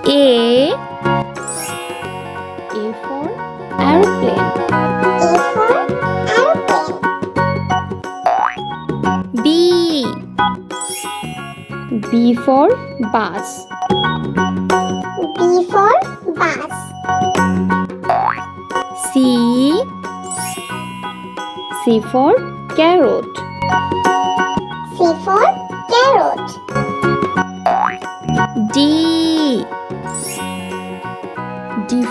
A for aeroplane. A for aeroplane. B for bus. B for bus. C for carrot. C for carrot. D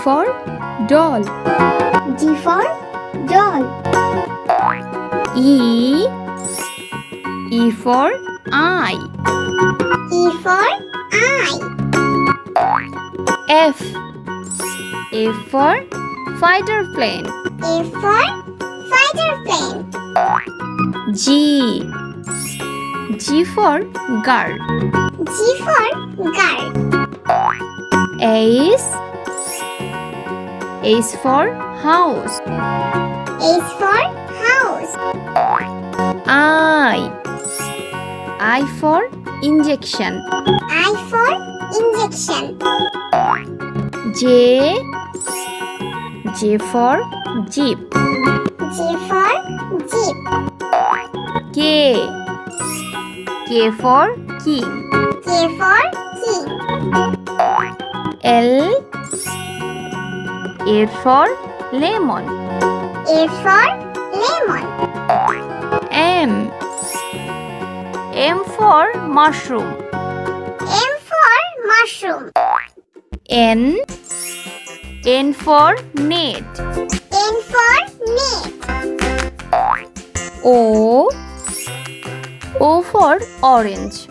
for doll. D for doll. E for eye. E for eye. F for fighter plane. F for fighter plane. G for girl. G for girl. H for house. H for house. I for injection. I for injection. J for jeep. J for jeep. K for king. K for king. L for lemon. A for lemon. M for mushroom. M for mushroom. N for net. N for net. O for orange.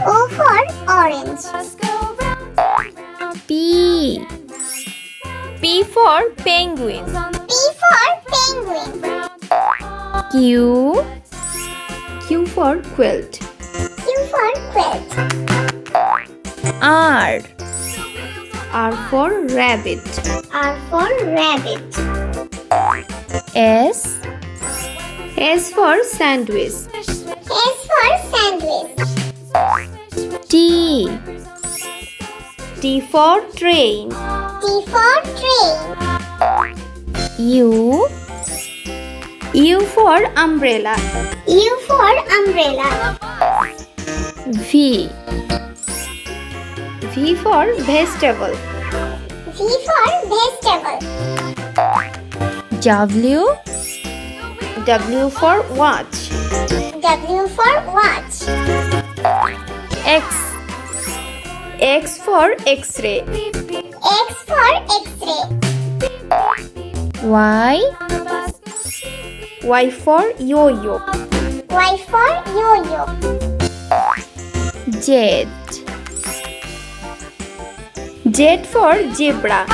O for orange. P for penguin. P for penguin. Q for quilt. Q for quilt. R for rabbit. R for rabbit. S for sandwich. S for sandwich. T for train. T for train. U for umbrella. U for umbrella. V for vegetable. V for vegetable. W for watch. W for watch. X for x-ray. X for x-ray. Y for yo-yo. Y for yo-yo. Z for zebra.